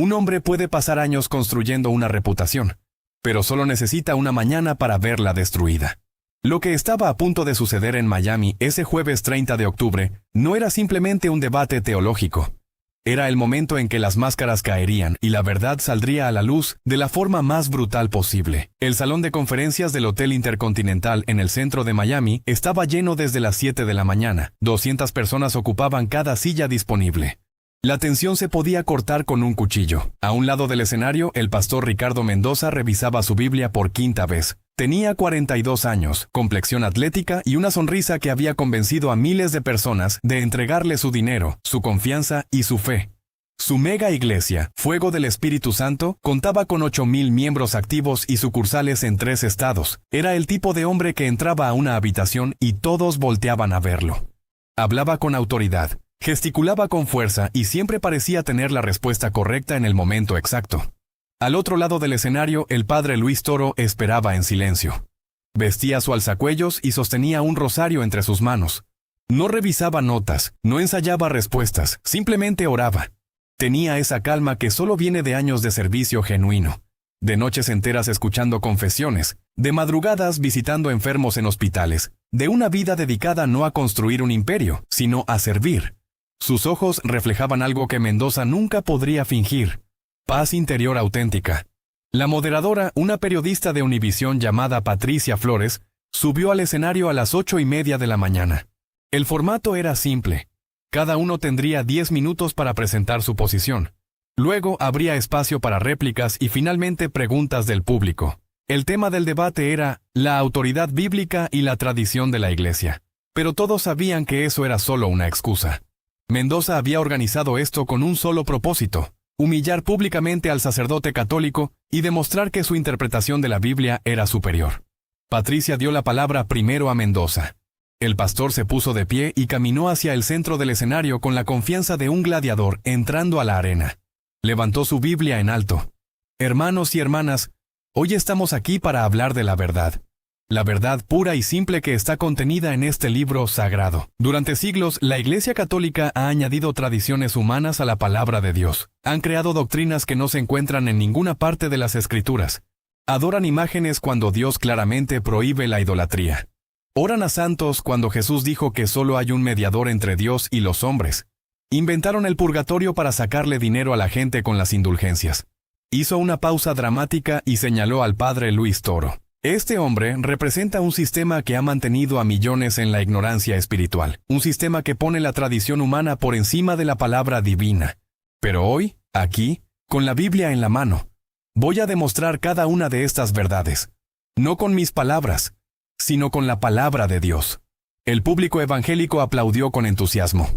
Un hombre puede pasar años construyendo una reputación, pero solo necesita una mañana para verla destruida. Lo que estaba a punto de suceder en Miami ese jueves 30 de octubre no era simplemente un debate teológico. Era el momento en que las máscaras caerían y la verdad saldría a la luz de la forma más brutal posible. El salón de conferencias del Hotel Intercontinental en el centro de Miami estaba lleno desde las 7 de la mañana. 200 personas ocupaban cada silla disponible. La tensión se podía cortar con un cuchillo. A un lado del escenario, el pastor Ricardo Mendoza revisaba su Biblia por quinta vez. Tenía 42 años, complexión atlética y una sonrisa que había convencido a miles de personas de entregarle su dinero, su confianza y su fe. Su mega iglesia, Fuego del Espíritu Santo, contaba con 8,000 miembros activos y sucursales en 3 estados. Era el tipo de hombre que entraba a una habitación y todos volteaban a verlo. Hablaba con autoridad, gesticulaba con fuerza y siempre parecía tener la respuesta correcta en el momento exacto. Al otro lado del escenario, el padre Luis Toro esperaba en silencio. Vestía su alzacuellos y sostenía un rosario entre sus manos. No revisaba notas, no ensayaba respuestas, simplemente oraba. Tenía esa calma que solo viene de años de servicio genuino, de noches enteras escuchando confesiones, de madrugadas visitando enfermos en hospitales, de una vida dedicada no a construir un imperio, sino a servir. Sus ojos reflejaban algo que Mendoza nunca podría fingir: paz interior auténtica. La moderadora, una periodista de Univisión llamada Patricia Flores, subió al escenario a las 8:30 de la mañana. El formato era simple. Cada uno tendría 10 minutos para presentar su posición. Luego habría espacio para réplicas y finalmente preguntas del público. El tema del debate era la autoridad bíblica y la tradición de la iglesia. Pero todos sabían que eso era solo una excusa. Mendoza había organizado esto con un solo propósito: humillar públicamente al sacerdote católico y demostrar que su interpretación de la Biblia era superior. Patricia dio la palabra primero a Mendoza. El pastor se puso de pie y caminó hacia el centro del escenario con la confianza de un gladiador entrando a la arena. Levantó su Biblia en alto. Hermanos y hermanas, hoy estamos aquí para hablar de la verdad. La verdad pura y simple que está contenida en este libro sagrado. Durante siglos, la Iglesia Católica ha añadido tradiciones humanas a la palabra de Dios. Han creado doctrinas que no se encuentran en ninguna parte de las Escrituras. Adoran imágenes cuando Dios claramente prohíbe la idolatría. Oran a santos cuando Jesús dijo que solo hay un mediador entre Dios y los hombres. Inventaron el purgatorio para sacarle dinero a la gente con las indulgencias. Hizo una pausa dramática y señaló al padre Luis Toro. Este hombre representa un sistema que ha mantenido a millones en la ignorancia espiritual, un sistema que pone la tradición humana por encima de la palabra divina. Pero hoy, aquí, con la Biblia en la mano, voy a demostrar cada una de estas verdades, no con mis palabras, sino con la palabra de Dios. El público evangélico aplaudió con entusiasmo.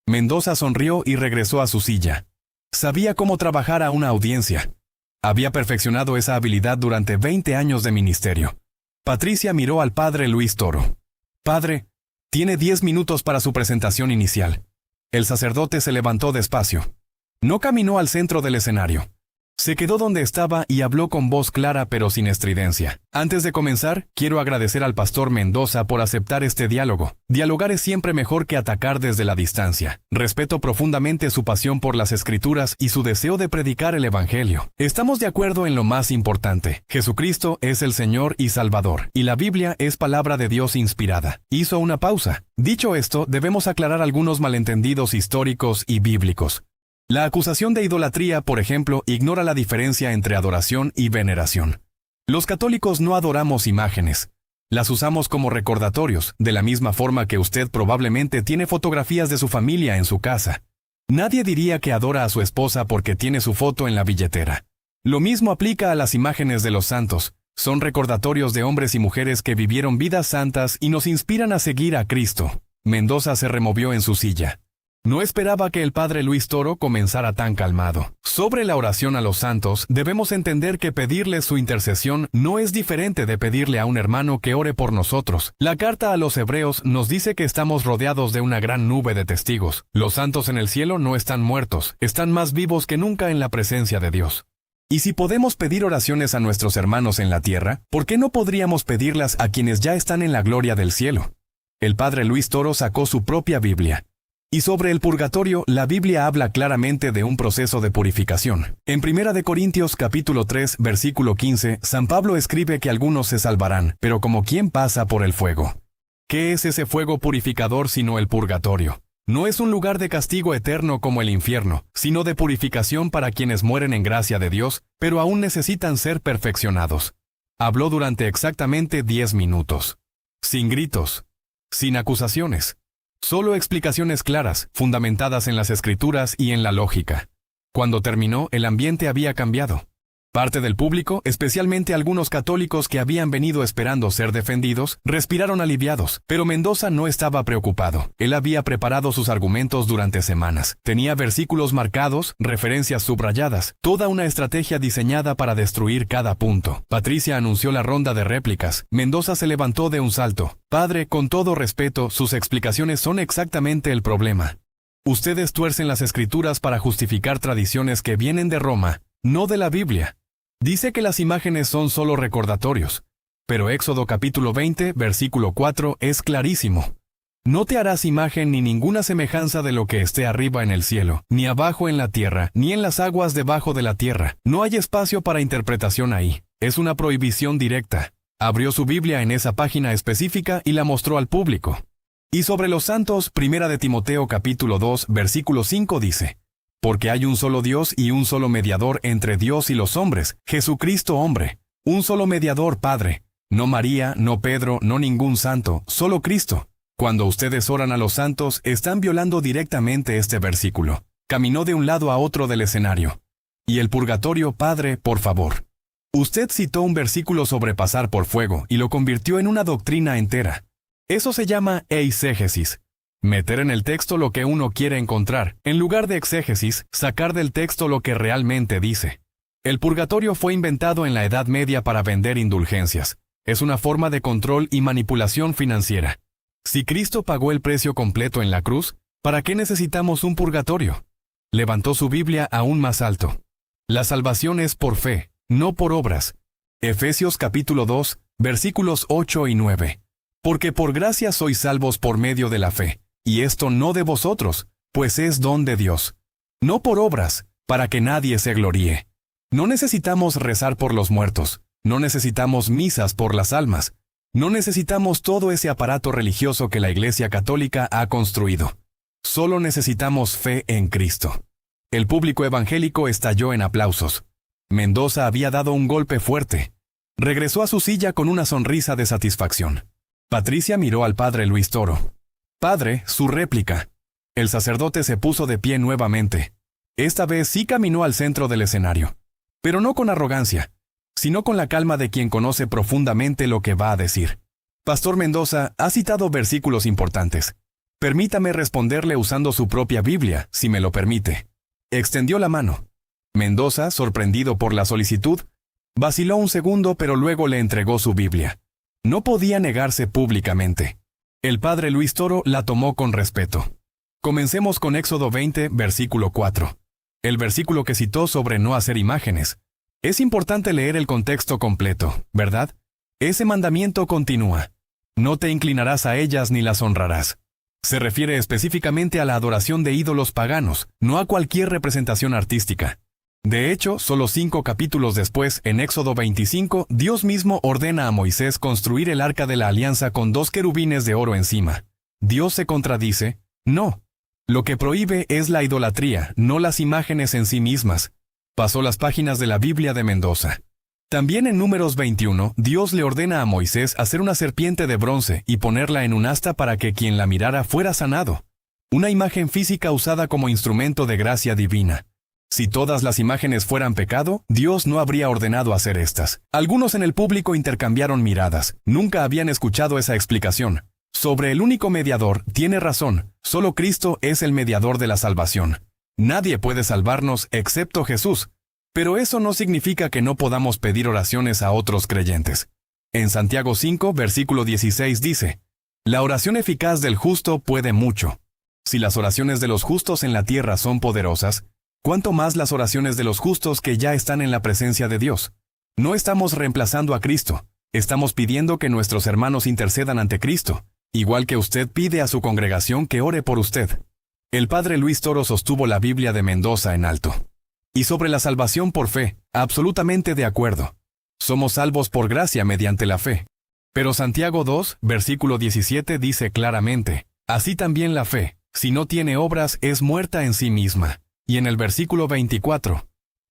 Mendoza sonrió y regresó a su silla. Sabía cómo trabajar a una audiencia. Había perfeccionado esa habilidad durante 20 años de ministerio. Patricia miró al padre Luis Toro. Padre, tiene 10 minutos para su presentación inicial. El sacerdote se levantó despacio. No caminó al centro del escenario. Se quedó donde estaba y habló con voz clara pero sin estridencia. Antes de comenzar, quiero agradecer al pastor Mendoza por aceptar este diálogo. Dialogar es siempre mejor que atacar desde la distancia. Respeto profundamente su pasión por las Escrituras y su deseo de predicar el Evangelio. Estamos de acuerdo en lo más importante. Jesucristo es el Señor y Salvador, y la Biblia es palabra de Dios inspirada. Hizo una pausa. Dicho esto, debemos aclarar algunos malentendidos históricos y bíblicos. La acusación de idolatría, por ejemplo, ignora la diferencia entre adoración y veneración. Los católicos no adoramos imágenes. Las usamos como recordatorios, de la misma forma que usted probablemente tiene fotografías de su familia en su casa. Nadie diría que adora a su esposa porque tiene su foto en la billetera. Lo mismo aplica a las imágenes de los santos. Son recordatorios de hombres y mujeres que vivieron vidas santas y nos inspiran a seguir a Cristo. Mendoza se removió en su silla. No esperaba que el padre Luis Toro comenzara tan calmado. Sobre la oración a los santos, debemos entender que pedirles su intercesión no es diferente de pedirle a un hermano que ore por nosotros. La carta a los Hebreos nos dice que estamos rodeados de una gran nube de testigos. Los santos en el cielo no están muertos, están más vivos que nunca en la presencia de Dios. Y si podemos pedir oraciones a nuestros hermanos en la tierra, ¿por qué no podríamos pedirlas a quienes ya están en la gloria del cielo? El padre Luis Toro sacó su propia Biblia. Y sobre el purgatorio, la Biblia habla claramente de un proceso de purificación. En 1 Corintios capítulo 3, versículo 15, San Pablo escribe que algunos se salvarán, pero como quien pasa por el fuego. ¿Qué es ese fuego purificador sino el purgatorio? No es un lugar de castigo eterno como el infierno, sino de purificación para quienes mueren en gracia de Dios, pero aún necesitan ser perfeccionados. Habló durante exactamente 10 minutos. Sin gritos. Sin acusaciones. Solo explicaciones claras, fundamentadas en las Escrituras y en la lógica. Cuando terminó, el ambiente había cambiado. Parte del público, especialmente algunos católicos que habían venido esperando ser defendidos, respiraron aliviados, pero Mendoza no estaba preocupado. Él había preparado sus argumentos durante semanas. Tenía versículos marcados, referencias subrayadas, toda una estrategia diseñada para destruir cada punto. Patricia anunció la ronda de réplicas. Mendoza se levantó de un salto. Padre, con todo respeto, sus explicaciones son exactamente el problema. Ustedes tuercen las Escrituras para justificar tradiciones que vienen de Roma, no de la Biblia. Dice que las imágenes son solo recordatorios, pero Éxodo capítulo 20, versículo 4 es clarísimo. No te harás imagen ni ninguna semejanza de lo que esté arriba en el cielo, ni abajo en la tierra, ni en las aguas debajo de la tierra. No hay espacio para interpretación ahí. Es una prohibición directa. Abrió su Biblia en esa página específica y la mostró al público. Y sobre los santos, 1 Timoteo capítulo 2, versículo 5 dice: porque hay un solo Dios y un solo mediador entre Dios y los hombres, Jesucristo hombre. Un solo mediador, Padre. No María, no Pedro, no ningún santo, solo Cristo. Cuando ustedes oran a los santos, están violando directamente este versículo. Caminó de un lado a otro del escenario. Y el purgatorio, Padre, por favor. Usted citó un versículo sobre pasar por fuego y lo convirtió en una doctrina entera. Eso se llama eisegesis. Meter en el texto lo que uno quiere encontrar, en lugar de exégesis, sacar del texto lo que realmente dice. El purgatorio fue inventado en la Edad Media para vender indulgencias. Es una forma de control y manipulación financiera. Si Cristo pagó el precio completo en la cruz, ¿para qué necesitamos un purgatorio? Levantó su Biblia aún más alto. La salvación es por fe, no por obras. Efesios capítulo 2, versículos 8 y 9. Porque por gracia sois salvos por medio de la fe. Y esto no de vosotros, pues es don de Dios. No por obras, para que nadie se gloríe. No necesitamos rezar por los muertos, no necesitamos misas por las almas, no necesitamos todo ese aparato religioso que la Iglesia Católica ha construido. Solo necesitamos fe en Cristo. El público evangélico estalló en aplausos. Mendoza había dado un golpe fuerte. Regresó a su silla con una sonrisa de satisfacción. Patricia miró al padre Luis Toro. Padre, su réplica. El sacerdote se puso de pie nuevamente. Esta vez sí caminó al centro del escenario. Pero no con arrogancia, sino con la calma de quien conoce profundamente lo que va a decir. Pastor Mendoza ha citado versículos importantes. Permítame responderle usando su propia Biblia, si me lo permite. Extendió la mano. Mendoza, sorprendido por la solicitud, vaciló un segundo, pero luego le entregó su Biblia. No podía negarse públicamente. El padre Luis Toro la tomó con respeto. Comencemos con Éxodo 20, versículo 4. El versículo que citó sobre no hacer imágenes. Es importante leer el contexto completo, ¿verdad? Ese mandamiento continúa. No te inclinarás a ellas ni las honrarás. Se refiere específicamente a la adoración de ídolos paganos, no a cualquier representación artística. De hecho, solo 5 capítulos después, en Éxodo 25, Dios mismo ordena a Moisés construir el arca de la alianza con 2 querubines de oro encima. Dios se contradice: no. Lo que prohíbe es la idolatría, no las imágenes en sí mismas. Pasó las páginas de la Biblia de Mendoza. También en Números 21, Dios le ordena a Moisés hacer una serpiente de bronce y ponerla en un asta para que quien la mirara fuera sanado. Una imagen física usada como instrumento de gracia divina. Si todas las imágenes fueran pecado, Dios no habría ordenado hacer estas. Algunos en el público intercambiaron miradas. Nunca habían escuchado esa explicación. Sobre el único mediador, tiene razón. Solo Cristo es el mediador de la salvación. Nadie puede salvarnos excepto Jesús. Pero eso no significa que no podamos pedir oraciones a otros creyentes. En Santiago 5, versículo 16 dice: la oración eficaz del justo puede mucho. Si las oraciones de los justos en la tierra son poderosas, ¿cuánto más las oraciones de los justos que ya están en la presencia de Dios? No estamos reemplazando a Cristo. Estamos pidiendo que nuestros hermanos intercedan ante Cristo, igual que usted pide a su congregación que ore por usted. El padre Luis Toro sostuvo la Biblia de Mendoza en alto. Y sobre la salvación por fe, absolutamente de acuerdo. Somos salvos por gracia mediante la fe. Pero Santiago 2, versículo 17 dice claramente, así también la fe, si no tiene obras, es muerta en sí misma. Y en el versículo 24,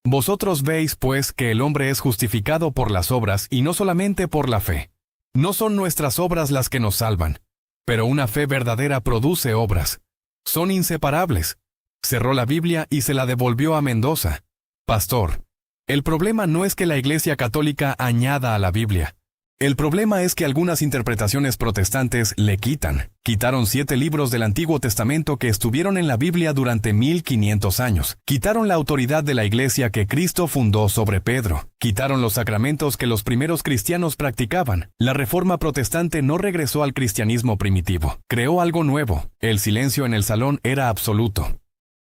vosotros veis pues que el hombre es justificado por las obras y no solamente por la fe. No son nuestras obras las que nos salvan, pero una fe verdadera produce obras. Son inseparables. Cerró la Biblia y se la devolvió a Mendoza. Pastor, el problema no es que la Iglesia Católica añada a la Biblia. El problema es que algunas interpretaciones protestantes le quitaron 7 libros del Antiguo Testamento que estuvieron en la Biblia durante 1500 años. Quitaron la autoridad de la Iglesia que Cristo fundó sobre Pedro. Quitaron los sacramentos que los primeros cristianos practicaban. La Reforma protestante no regresó al cristianismo primitivo. Creó algo nuevo. El silencio en el salón era absoluto.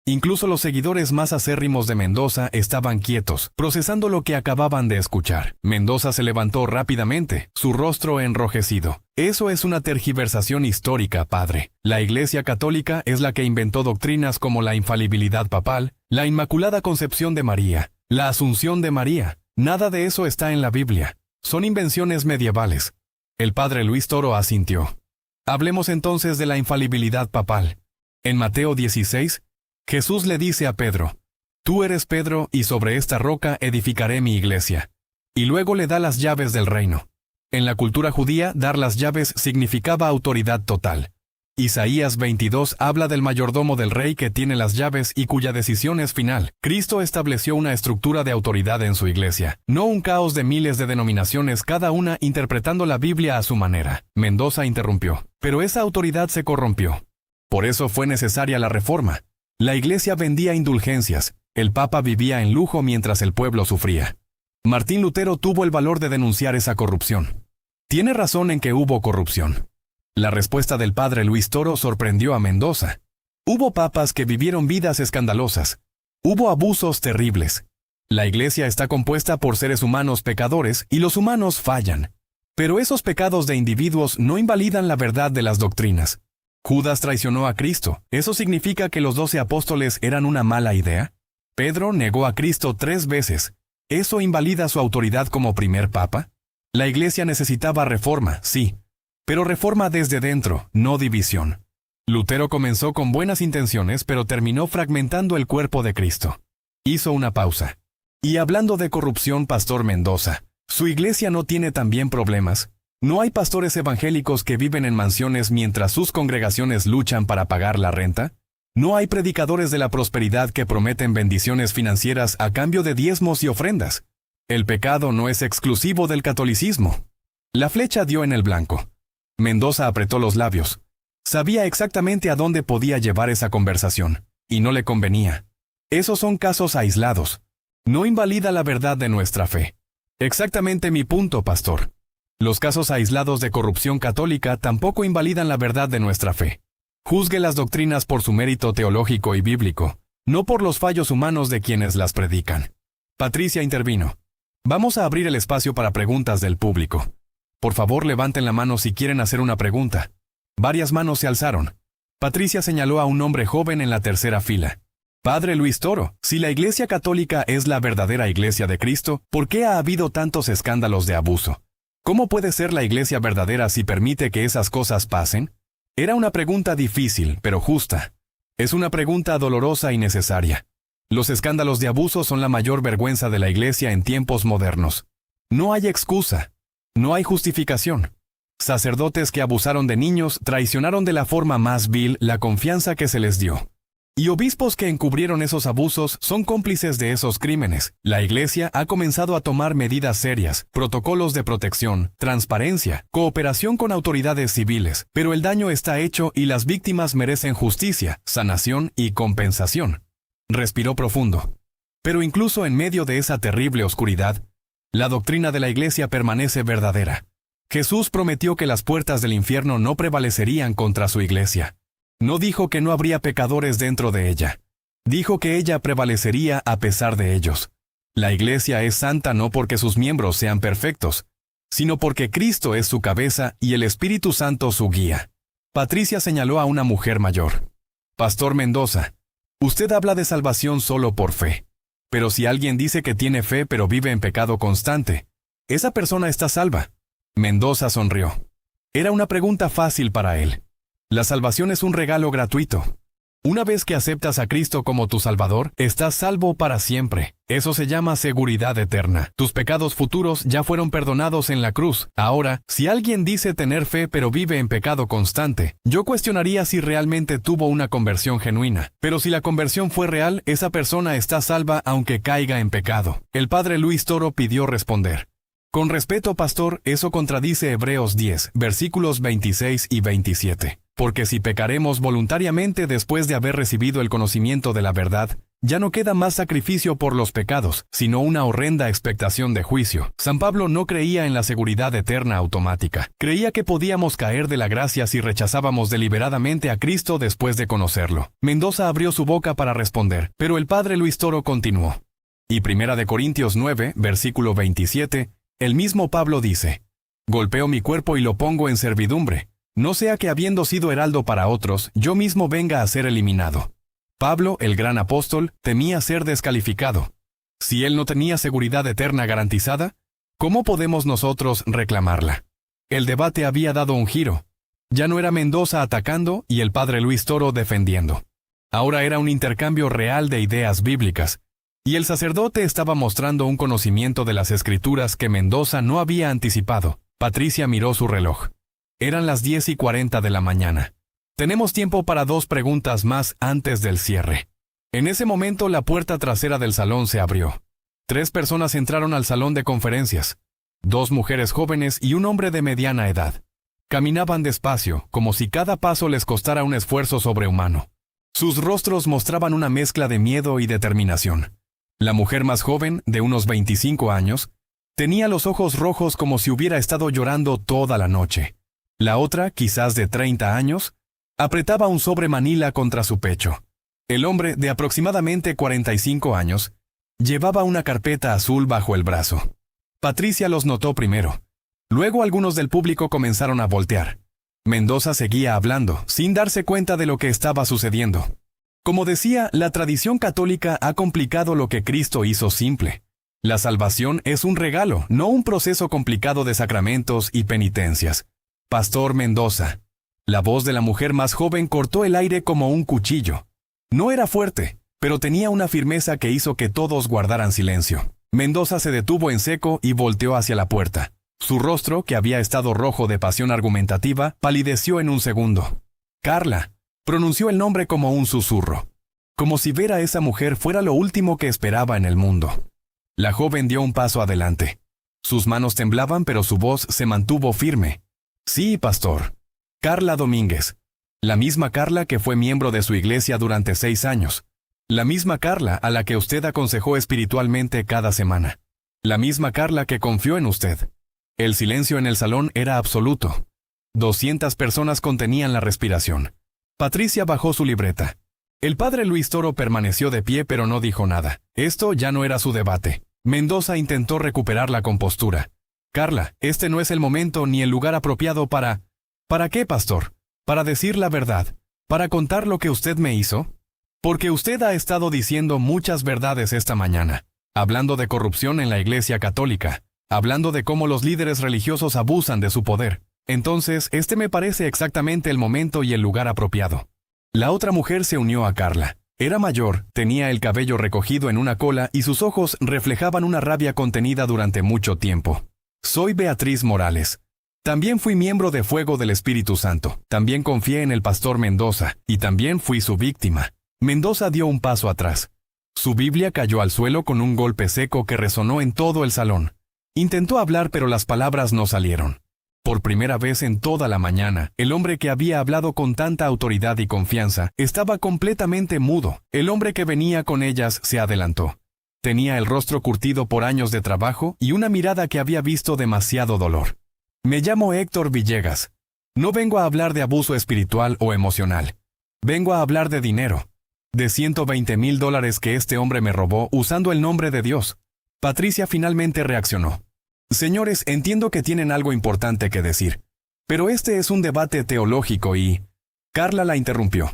Incluso los seguidores más acérrimos de Mendoza estaban quietos, procesando lo que acababan de escuchar. Mendoza se levantó rápidamente, su rostro enrojecido. Eso es una tergiversación histórica, padre. La Iglesia Católica es la que inventó doctrinas como la infalibilidad papal, la Inmaculada Concepción de María, la Asunción de María. Nada de eso está en la Biblia. Son invenciones medievales. El padre Luis Toro asintió. Hablemos entonces de la infalibilidad papal. En Mateo 16, Jesús le dice a Pedro, tú eres Pedro y sobre esta roca edificaré mi iglesia. Y luego le da las llaves del reino. En la cultura judía, dar las llaves significaba autoridad total. Isaías 22 habla del mayordomo del rey que tiene las llaves y cuya decisión es final. Cristo estableció una estructura de autoridad en su iglesia, no un caos de miles de denominaciones, cada una interpretando la Biblia a su manera. Mendoza interrumpió, pero esa autoridad se corrompió. Por eso fue necesaria la reforma. La iglesia vendía indulgencias, el papa vivía en lujo mientras el pueblo sufría. Martín Lutero tuvo el valor de denunciar esa corrupción. Tiene razón en que hubo corrupción. La respuesta del padre Luis Toro sorprendió a Mendoza. Hubo papas que vivieron vidas escandalosas. Hubo abusos terribles. La iglesia está compuesta por seres humanos pecadores y los humanos fallan. Pero esos pecados de individuos no invalidan la verdad de las doctrinas. Judas traicionó a Cristo. ¿Eso significa que los 12 apóstoles eran una mala idea? Pedro negó a Cristo 3 veces. ¿Eso invalida su autoridad como primer papa? La iglesia necesitaba reforma, sí, pero reforma desde dentro, no división. Lutero comenzó con buenas intenciones, pero terminó fragmentando el cuerpo de Cristo. Hizo una pausa. Y hablando de corrupción, Pastor Mendoza, ¿su iglesia no tiene también problemas? ¿No hay pastores evangélicos que viven en mansiones mientras sus congregaciones luchan para pagar la renta? ¿No hay predicadores de la prosperidad que prometen bendiciones financieras a cambio de diezmos y ofrendas? El pecado no es exclusivo del catolicismo. La flecha dio en el blanco. Mendoza apretó los labios. Sabía exactamente a dónde podía llevar esa conversación, y no le convenía. Esos son casos aislados. No invalida la verdad de nuestra fe. Exactamente mi punto, pastor. Los casos aislados de corrupción católica tampoco invalidan la verdad de nuestra fe. Juzgue las doctrinas por su mérito teológico y bíblico, no por los fallos humanos de quienes las predican. Patricia intervino. Vamos a abrir el espacio para preguntas del público. Por favor, levanten la mano si quieren hacer una pregunta. Varias manos se alzaron. Patricia señaló a un hombre joven en la tercera fila. Padre Luis Toro, si la Iglesia Católica es la verdadera Iglesia de Cristo, ¿por qué ha habido tantos escándalos de abuso? ¿Cómo puede ser la iglesia verdadera si permite que esas cosas pasen? Era una pregunta difícil, pero justa. Es una pregunta dolorosa y necesaria. Los escándalos de abuso son la mayor vergüenza de la iglesia en tiempos modernos. No hay excusa. No hay justificación. Sacerdotes que abusaron de niños traicionaron de la forma más vil la confianza que se les dio. Y obispos que encubrieron esos abusos son cómplices de esos crímenes. La Iglesia ha comenzado a tomar medidas serias, protocolos de protección, transparencia, cooperación con autoridades civiles, pero el daño está hecho y las víctimas merecen justicia, sanación y compensación. Respiró profundo. Pero incluso en medio de esa terrible oscuridad, la doctrina de la Iglesia permanece verdadera. Jesús prometió que las puertas del infierno no prevalecerían contra su Iglesia. No dijo que no habría pecadores dentro de ella. Dijo que ella prevalecería a pesar de ellos. La Iglesia es santa no porque sus miembros sean perfectos, sino porque Cristo es su cabeza y el Espíritu Santo su guía. Patricia señaló a una mujer mayor. Pastor Mendoza, usted habla de salvación solo por fe. Pero si alguien dice que tiene fe pero vive en pecado constante, esa persona está salva. Mendoza sonrió. Era una pregunta fácil para él. La salvación es un regalo gratuito. Una vez que aceptas a Cristo como tu Salvador, estás salvo para siempre. Eso se llama seguridad eterna. Tus pecados futuros ya fueron perdonados en la cruz. Ahora, si alguien dice tener fe pero vive en pecado constante, yo cuestionaría si realmente tuvo una conversión genuina. Pero si la conversión fue real, esa persona está salva aunque caiga en pecado. El padre Luis Toro pidió responder. Con respeto, pastor, eso contradice Hebreos 10, versículos 26 y 27. Porque si pecaremos voluntariamente después de haber recibido el conocimiento de la verdad, ya no queda más sacrificio por los pecados, sino una horrenda expectación de juicio. San Pablo no creía en la seguridad eterna automática. Creía que podíamos caer de la gracia si rechazábamos deliberadamente a Cristo después de conocerlo. Mendoza abrió su boca para responder, pero el padre Luis Toro continuó. Y 1 Corintios 9, versículo 27, el mismo Pablo dice, «Golpeo mi cuerpo y lo pongo en servidumbre, no sea que habiendo sido heraldo para otros, yo mismo venga a ser eliminado». Pablo, el gran apóstol, temía ser descalificado. Si él no tenía seguridad eterna garantizada, ¿cómo podemos nosotros reclamarla? El debate había dado un giro. Ya no era Mendoza atacando y el padre Luis Toro defendiendo. Ahora era un intercambio real de ideas bíblicas, y el sacerdote estaba mostrando un conocimiento de las Escrituras que Mendoza no había anticipado. Patricia miró su reloj. Eran las 10:40 de la mañana. Tenemos tiempo para 2 preguntas más antes del cierre. En ese momento la puerta trasera del salón se abrió. 3 personas entraron al salón de conferencias. 2 mujeres jóvenes y un hombre de mediana edad. Caminaban despacio, como si cada paso les costara un esfuerzo sobrehumano. Sus rostros mostraban una mezcla de miedo y determinación. La mujer más joven, de unos 25 años, tenía los ojos rojos como si hubiera estado llorando toda la noche. La otra, quizás de 30 años, apretaba un sobre Manila contra su pecho. El hombre, de aproximadamente 45 años, llevaba una carpeta azul bajo el brazo. Patricia los notó primero. Luego algunos del público comenzaron a voltear. Mendoza seguía hablando, sin darse cuenta de lo que estaba sucediendo. Como decía, la tradición católica ha complicado lo que Cristo hizo simple. La salvación es un regalo, no un proceso complicado de sacramentos y penitencias. Pastor Mendoza. La voz de la mujer más joven cortó el aire como un cuchillo. No era fuerte, pero tenía una firmeza que hizo que todos guardaran silencio. Mendoza se detuvo en seco y volteó hacia la puerta. Su rostro, que había estado rojo de pasión argumentativa, palideció en un segundo. Carla. Pronunció el nombre como un susurro. Como si ver a esa mujer fuera lo último que esperaba en el mundo. La joven dio un paso adelante. Sus manos temblaban, pero su voz se mantuvo firme. Sí, pastor. Carla Domínguez. La misma Carla que fue miembro de su iglesia durante 6 años. La misma Carla a la que usted aconsejó espiritualmente cada semana. La misma Carla que confió en usted. El silencio en el salón era absoluto. 200 personas contenían la respiración. Patricia bajó su libreta. El padre Luis Toro permaneció de pie pero no dijo nada. Esto ya no era su debate. Mendoza intentó recuperar la compostura. Carla, este no es el momento ni el lugar apropiado para... ¿Para qué, pastor? ¿Para decir la verdad? ¿Para contar lo que usted me hizo? Porque usted ha estado diciendo muchas verdades esta mañana. Hablando de corrupción en la Iglesia Católica. Hablando de cómo los líderes religiosos abusan de su poder. Entonces, este me parece exactamente el momento y el lugar apropiado. La otra mujer se unió a Carla. Era mayor, tenía el cabello recogido en una cola y sus ojos reflejaban una rabia contenida durante mucho tiempo. Soy Beatriz Morales. También fui miembro de Fuego del Espíritu Santo. También confié en el pastor Mendoza, y también fui su víctima. Mendoza dio un paso atrás. Su Biblia cayó al suelo con un golpe seco que resonó en todo el salón. Intentó hablar, pero las palabras no salieron. Por primera vez en toda la mañana, el hombre que había hablado con tanta autoridad y confianza estaba completamente mudo. El hombre que venía con ellas se adelantó. Tenía el rostro curtido por años de trabajo y una mirada que había visto demasiado dolor. Me llamo Héctor Villegas. No vengo a hablar de abuso espiritual o emocional. Vengo a hablar de dinero. De $120,000 que este hombre me robó usando el nombre de Dios. Patricia finalmente reaccionó. Señores, entiendo que tienen algo importante que decir. Pero este es un debate teológico y... Carla la interrumpió.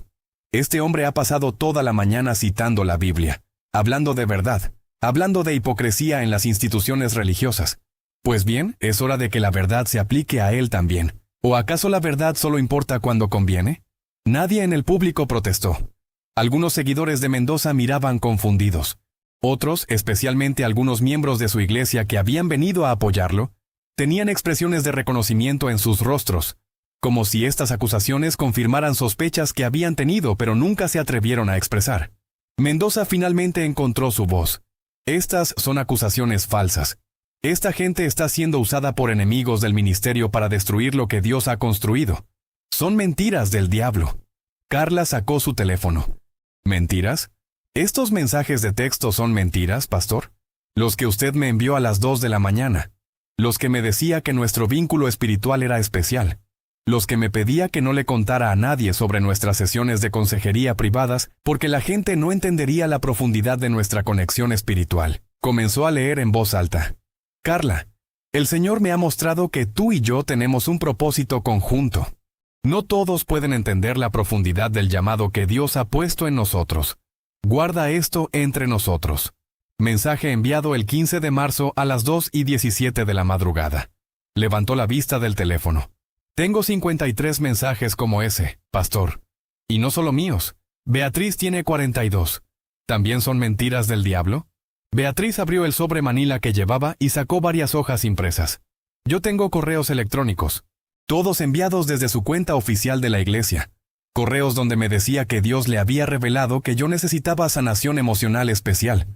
Este hombre ha pasado toda la mañana citando la Biblia, hablando de verdad, hablando de hipocresía en las instituciones religiosas. Pues bien, es hora de que la verdad se aplique a él también. ¿O acaso la verdad solo importa cuando conviene? Nadie en el público protestó. Algunos seguidores de Mendoza miraban confundidos. Otros, especialmente algunos miembros de su iglesia que habían venido a apoyarlo, tenían expresiones de reconocimiento en sus rostros, como si estas acusaciones confirmaran sospechas que habían tenido pero nunca se atrevieron a expresar. Mendoza finalmente encontró su voz. Estas son acusaciones falsas. Esta gente está siendo usada por enemigos del ministerio para destruir lo que Dios ha construido. Son mentiras del diablo. Carla sacó su teléfono. ¿Mentiras? ¿Estos mensajes de texto son mentiras, pastor? Los que usted me envió a las 2 de la mañana. Los que me decía que nuestro vínculo espiritual era especial. Los que me pedía que no le contara a nadie sobre nuestras sesiones de consejería privadas porque la gente no entendería la profundidad de nuestra conexión espiritual. Comenzó a leer en voz alta. Carla, el Señor me ha mostrado que tú y yo tenemos un propósito conjunto. No todos pueden entender la profundidad del llamado que Dios ha puesto en nosotros. Guarda esto entre nosotros. Mensaje enviado el 15 de marzo a las 2:17 de la madrugada. Levantó la vista del teléfono. Tengo 53 mensajes como ese, pastor. Y no solo míos. Beatriz tiene 42. ¿También son mentiras del diablo? Beatriz abrió el sobre manila que llevaba y sacó varias hojas impresas. Yo tengo correos electrónicos, todos enviados desde su cuenta oficial de la iglesia. Correos donde me decía que Dios le había revelado que yo necesitaba sanación emocional especial,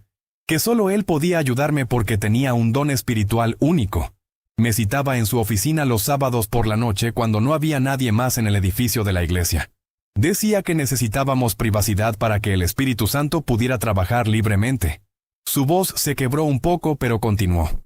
que solo Él podía ayudarme porque tenía un don espiritual único. Me citaba en su oficina los sábados por la noche cuando no había nadie más en el edificio de la iglesia. Decía que necesitábamos privacidad para que el Espíritu Santo pudiera trabajar libremente. Su voz se quebró un poco, pero continuó.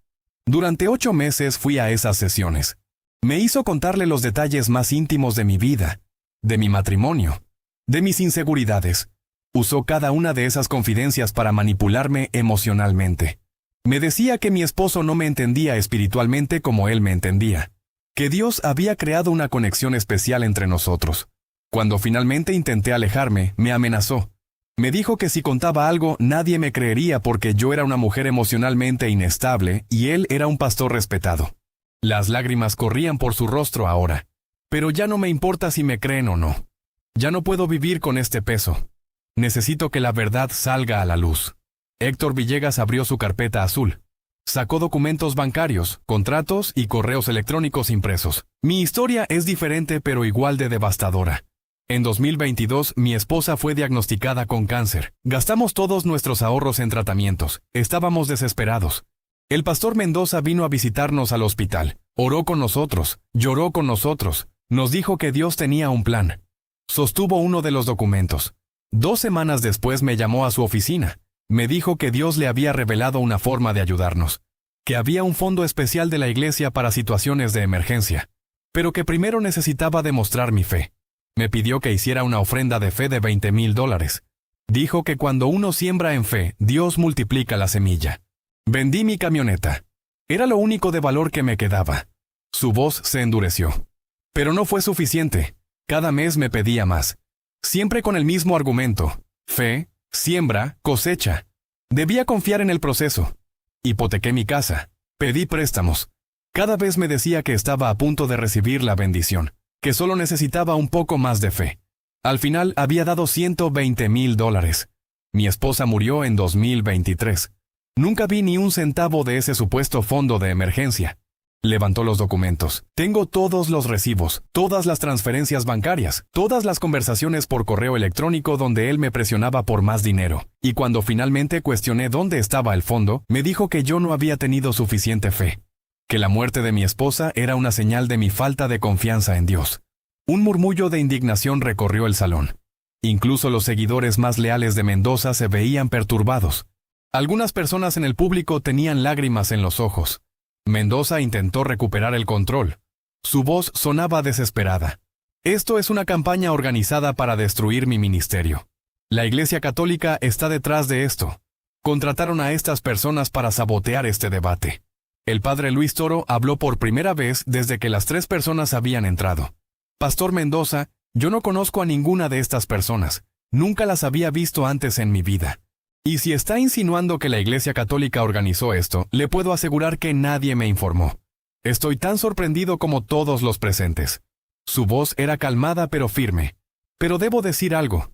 Durante 8 meses fui a esas sesiones. Me hizo contarle los detalles más íntimos de mi vida, de mi matrimonio, de mis inseguridades. Usó cada una de esas confidencias para manipularme emocionalmente. Me decía que mi esposo no me entendía espiritualmente como él me entendía, que Dios había creado una conexión especial entre nosotros. Cuando finalmente intenté alejarme, me amenazó. Me dijo que si contaba algo, nadie me creería porque yo era una mujer emocionalmente inestable y él era un pastor respetado. Las lágrimas corrían por su rostro ahora. Pero ya no me importa si me creen o no. Ya no puedo vivir con este peso. Necesito que la verdad salga a la luz. Héctor Villegas abrió su carpeta azul. Sacó documentos bancarios, contratos y correos electrónicos impresos. Mi historia es diferente pero igual de devastadora. En 2022, mi esposa fue diagnosticada con cáncer. Gastamos todos nuestros ahorros en tratamientos. Estábamos desesperados. El pastor Mendoza vino a visitarnos al hospital. Oró con nosotros, lloró con nosotros. Nos dijo que Dios tenía un plan. Sostuvo uno de los documentos. 2 semanas después me llamó a su oficina. Me dijo que Dios le había revelado una forma de ayudarnos. Que había un fondo especial de la iglesia para situaciones de emergencia. Pero que primero necesitaba demostrar mi fe. Me pidió que hiciera una ofrenda de fe de $20,000. Dijo que cuando uno siembra en fe, Dios multiplica la semilla. Vendí mi camioneta. Era lo único de valor que me quedaba. Su voz se endureció. Pero no fue suficiente. Cada mes me pedía más. Siempre con el mismo argumento. Fe, siembra, cosecha. Debía confiar en el proceso. Hipotequé mi casa. Pedí préstamos. Cada vez me decía que estaba a punto de recibir la bendición, que solo necesitaba un poco más de fe. Al final había dado $120,000. Mi esposa murió en 2023. Nunca vi ni un centavo de ese supuesto fondo de emergencia. Levantó los documentos. Tengo todos los recibos, todas las transferencias bancarias, todas las conversaciones por correo electrónico donde él me presionaba por más dinero. Y cuando finalmente cuestioné dónde estaba el fondo, me dijo que yo no había tenido suficiente fe. Que la muerte de mi esposa era una señal de mi falta de confianza en Dios. Un murmullo de indignación recorrió el salón. Incluso los seguidores más leales de Mendoza se veían perturbados. Algunas personas en el público tenían lágrimas en los ojos. Mendoza intentó recuperar el control. Su voz sonaba desesperada. Esto es una campaña organizada para destruir mi ministerio. La Iglesia Católica está detrás de esto. Contrataron a estas personas para sabotear este debate. El padre Luis Toro habló por primera vez desde que las 3 personas habían entrado. Pastor Mendoza, yo no conozco a ninguna de estas personas. Nunca las había visto antes en mi vida. Y si está insinuando que la Iglesia Católica organizó esto, le puedo asegurar que nadie me informó. Estoy tan sorprendido como todos los presentes. Su voz era calmada pero firme. Pero debo decir algo.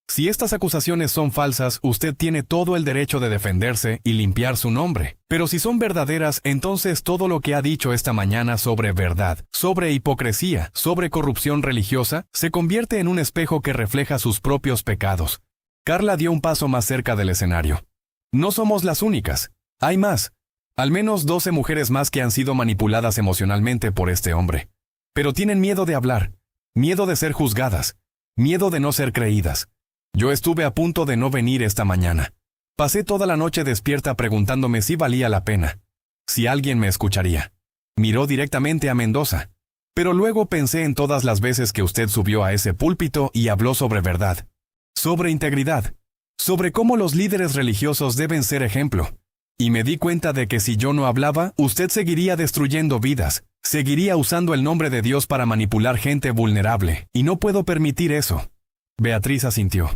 Si estas acusaciones son falsas, usted tiene todo el derecho de defenderse y limpiar su nombre. Pero si son verdaderas, entonces todo lo que ha dicho esta mañana sobre verdad, sobre hipocresía, sobre corrupción religiosa, se convierte en un espejo que refleja sus propios pecados. Carla dio un paso más cerca del escenario. No somos las únicas. Hay más. Al menos 12 mujeres más que han sido manipuladas emocionalmente por este hombre. Pero tienen miedo de hablar, miedo de ser juzgadas, miedo de no ser creídas. Yo estuve a punto de no venir esta mañana. Pasé toda la noche despierta preguntándome si valía la pena, si alguien me escucharía. Miró directamente a Mendoza. Pero luego pensé en todas las veces que usted subió a ese púlpito y habló sobre verdad, sobre integridad, sobre cómo los líderes religiosos deben ser ejemplo. Y me di cuenta de que si yo no hablaba, usted seguiría destruyendo vidas, seguiría usando el nombre de Dios para manipular gente vulnerable, y no puedo permitir eso. Beatriz asintió.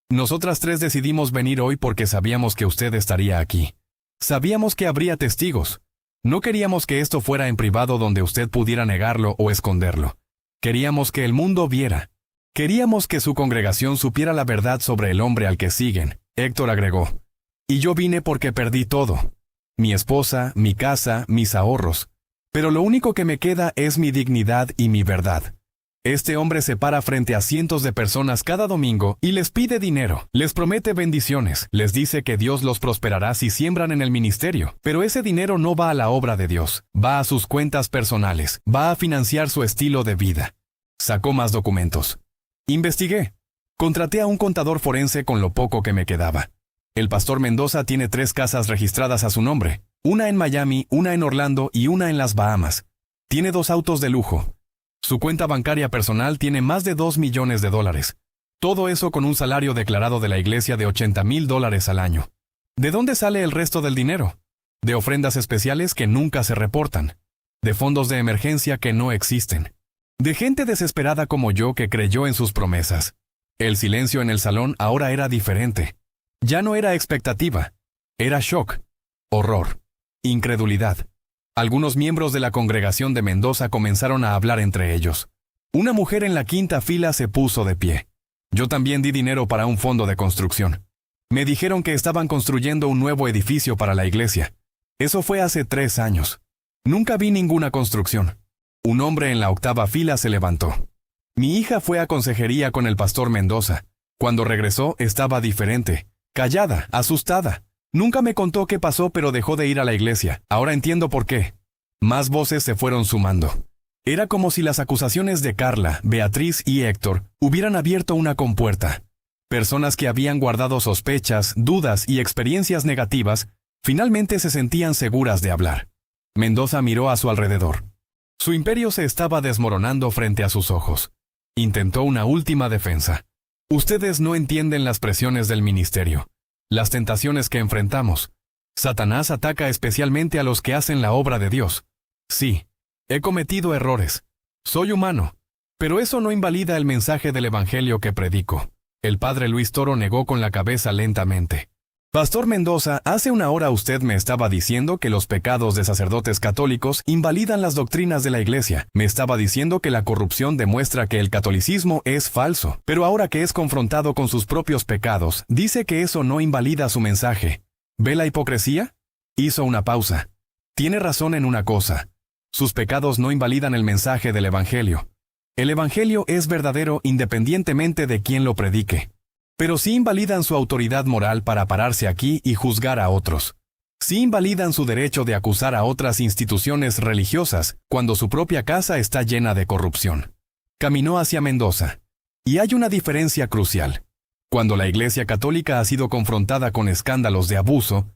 Nosotras tres decidimos venir hoy porque sabíamos que usted estaría aquí. Sabíamos que habría testigos. No queríamos que esto fuera en privado donde usted pudiera negarlo o esconderlo. Queríamos que el mundo viera. Queríamos que su congregación supiera la verdad sobre el hombre al que siguen, Héctor agregó. Y yo vine porque perdí todo. Mi esposa, mi casa, mis ahorros. Pero lo único que me queda es mi dignidad y mi verdad. Este hombre se para frente a cientos de personas cada domingo y les pide dinero, les promete bendiciones, les dice que Dios los prosperará si siembran en el ministerio, pero ese dinero no va a la obra de Dios, va a sus cuentas personales, va a financiar su estilo de vida. Sacó más documentos. Investigué. Contraté a un contador forense con lo poco que me quedaba. El pastor Mendoza tiene 3 casas registradas a su nombre, una en Miami, una en Orlando y una en las Bahamas. Tiene 2 autos de lujo. Su cuenta bancaria personal tiene más de $2 millones. Todo eso con un salario declarado de la iglesia de $80,000 al año. ¿De dónde sale el resto del dinero? De ofrendas especiales que nunca se reportan. De fondos de emergencia que no existen. De gente desesperada como yo que creyó en sus promesas. El silencio en el salón ahora era diferente. Ya no era expectativa. Era shock, horror, incredulidad. Algunos miembros de la congregación de Mendoza comenzaron a hablar entre ellos. Una mujer en la 5ª fila se puso de pie. Yo también di dinero para un fondo de construcción. Me dijeron que estaban construyendo un nuevo edificio para la iglesia. Eso fue hace 3 años. Nunca vi ninguna construcción. Un hombre en la 8ª fila se levantó. Mi hija fue a consejería con el pastor Mendoza. Cuando regresó estaba diferente, callada, asustada. Nunca me contó qué pasó, pero dejó de ir a la iglesia. Ahora entiendo por qué. Más voces se fueron sumando. Era como si las acusaciones de Carla, Beatriz y Héctor hubieran abierto una compuerta. Personas que habían guardado sospechas, dudas y experiencias negativas, finalmente se sentían seguras de hablar. Mendoza miró a su alrededor. Su imperio se estaba desmoronando frente a sus ojos. Intentó una última defensa. Ustedes no entienden las presiones del ministerio. Las tentaciones que enfrentamos. Satanás ataca especialmente a los que hacen la obra de Dios. Sí, he cometido errores. Soy humano. Pero eso no invalida el mensaje del evangelio que predico. El padre Luis Toro negó con la cabeza lentamente. Pastor Mendoza, hace una hora usted me estaba diciendo que los pecados de sacerdotes católicos invalidan las doctrinas de la iglesia. Me estaba diciendo que la corrupción demuestra que el catolicismo es falso. Pero ahora que es confrontado con sus propios pecados, dice que eso no invalida su mensaje. ¿Ve la hipocresía? Hizo una pausa. Tiene razón en una cosa. Sus pecados no invalidan el mensaje del evangelio. El evangelio es verdadero independientemente de quién lo predique. Pero sí invalidan su autoridad moral para pararse aquí y juzgar a otros. Sí invalidan su derecho de acusar a otras instituciones religiosas cuando su propia casa está llena de corrupción. Caminó hacia Mendoza. Y hay una diferencia crucial. Cuando la Iglesia Católica ha sido confrontada con escándalos de abuso,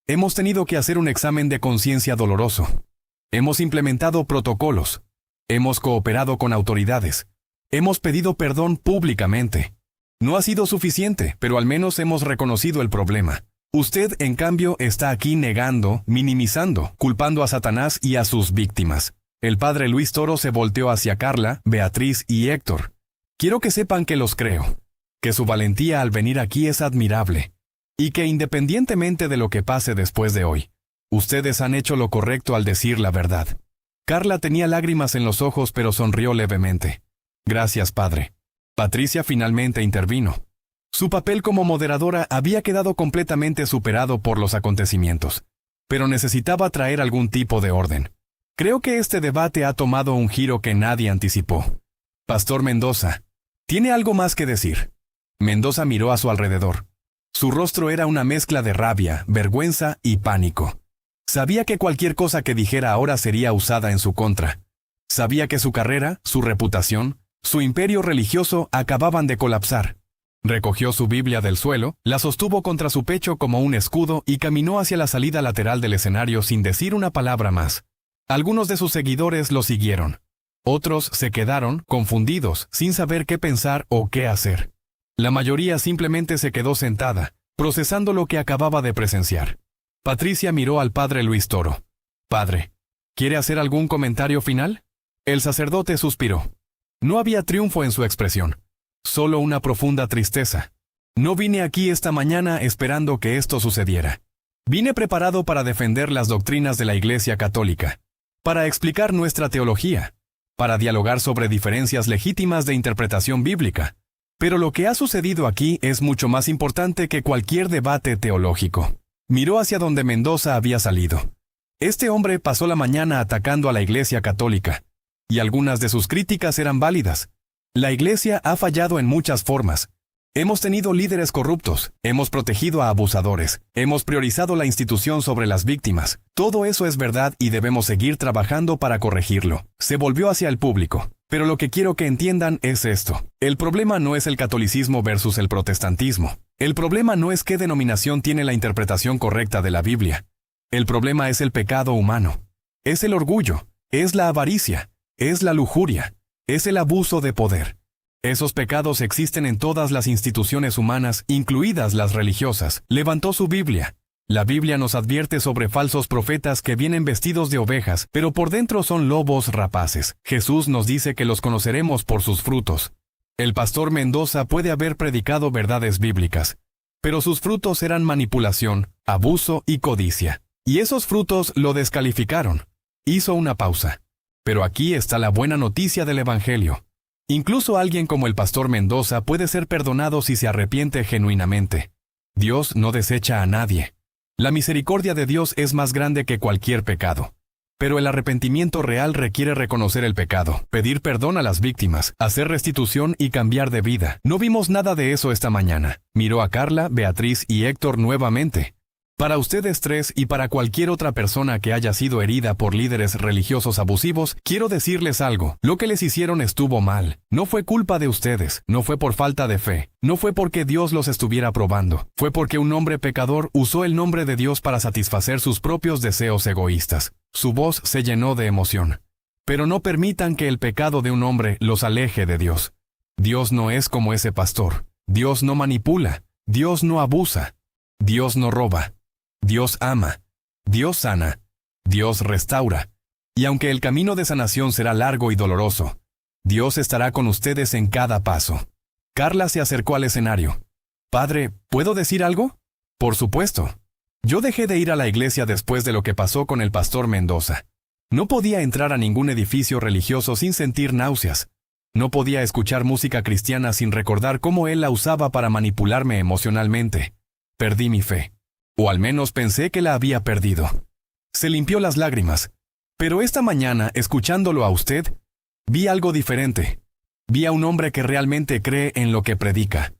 hemos tenido que hacer un examen de conciencia doloroso. Hemos implementado protocolos. Hemos cooperado con autoridades. Hemos pedido perdón públicamente. No ha sido suficiente, pero al menos hemos reconocido el problema. Usted, en cambio, está aquí negando, minimizando, culpando a Satanás y a sus víctimas. El padre Luis Toro se volteó hacia Carla, Beatriz y Héctor. Quiero que sepan que los creo. que su valentía al venir aquí es admirable, y que independientemente de lo que pase después de hoy, ustedes han hecho lo correcto al decir la verdad. Carla tenía lágrimas en los ojos, pero sonrió levemente. Gracias, padre. Patricia finalmente intervino. Su papel como moderadora había quedado completamente superado por los acontecimientos, pero necesitaba traer algún tipo de orden. Creo que este debate ha tomado un giro que nadie anticipó. Pastor Mendoza, ¿tiene algo más que decir? Mendoza miró a su alrededor. Su rostro era una mezcla de rabia, vergüenza y pánico. Sabía que cualquier cosa que dijera ahora sería usada en su contra. Sabía que su carrera, su reputación, su imperio religioso acababan de colapsar. Recogió su Biblia del suelo, la sostuvo contra su pecho como un escudo y caminó hacia la salida lateral del escenario sin decir una palabra más. Algunos de sus seguidores lo siguieron. Otros se quedaron, confundidos, sin saber qué pensar o qué hacer. La mayoría simplemente se quedó sentada, procesando lo que acababa de presenciar. Patricia miró al padre Luis Toro. Padre, ¿quiere hacer algún comentario final? El sacerdote suspiró. No había triunfo en su expresión, solo una profunda tristeza. No vine aquí esta mañana esperando que esto sucediera. Vine preparado para defender las doctrinas de la Iglesia Católica, para explicar nuestra teología, para dialogar sobre diferencias legítimas de interpretación bíblica. Pero lo que ha sucedido aquí es mucho más importante que cualquier debate teológico. Miró hacia donde Mendoza había salido. Este hombre pasó la mañana atacando a la Iglesia Católica, y algunas de sus críticas eran válidas. La Iglesia ha fallado en muchas formas. Hemos tenido líderes corruptos, hemos protegido a abusadores, hemos priorizado la institución sobre las víctimas. Todo eso es verdad y debemos seguir trabajando para corregirlo. Se volvió hacia el público. Pero lo que quiero que entiendan es esto. El problema no es el catolicismo versus el protestantismo. El problema no es qué denominación tiene la interpretación correcta de la Biblia. El problema es el pecado humano. Es el orgullo, es la avaricia, es la lujuria, es el abuso de poder. Esos pecados existen en todas las instituciones humanas, incluidas las religiosas. Levantó su Biblia. La Biblia nos advierte sobre falsos profetas que vienen vestidos de ovejas, pero por dentro son lobos rapaces. Jesús nos dice que los conoceremos por sus frutos. El pastor Mendoza puede haber predicado verdades bíblicas, pero sus frutos eran manipulación, abuso y codicia. Y esos frutos lo descalificaron. Hizo una pausa. Pero aquí está la buena noticia del Evangelio. Incluso alguien como el pastor Mendoza puede ser perdonado si se arrepiente genuinamente. Dios no desecha a nadie. La misericordia de Dios es más grande que cualquier pecado. Pero el arrepentimiento real requiere reconocer el pecado, pedir perdón a las víctimas, hacer restitución y cambiar de vida. No vimos nada de eso esta mañana. Miró a Carla, Beatriz y Héctor nuevamente. Para ustedes tres y para cualquier otra persona que haya sido herida por líderes religiosos abusivos, quiero decirles algo. Lo que les hicieron estuvo mal. No fue culpa de ustedes, no fue por falta de fe, no fue porque Dios los estuviera probando. Fue porque un hombre pecador usó el nombre de Dios para satisfacer sus propios deseos egoístas. Su voz se llenó de emoción. Pero no permitan que el pecado de un hombre los aleje de Dios. Dios no es como ese pastor. Dios no manipula. Dios no abusa. Dios no roba. Dios ama, Dios sana, Dios restaura. Y aunque el camino de sanación será largo y doloroso, Dios estará con ustedes en cada paso. Carla se acercó al escenario. Padre, ¿puedo decir algo? Por supuesto. Yo dejé de ir a la iglesia después de lo que pasó con el pastor Mendoza. No podía entrar a ningún edificio religioso sin sentir náuseas. No podía escuchar música cristiana sin recordar cómo él la usaba para manipularme emocionalmente. Perdí mi fe. O al menos pensé que la había perdido. Se limpió las lágrimas. Pero esta mañana, escuchándolo a usted, vi algo diferente. Vi a un hombre que realmente cree en lo que predica.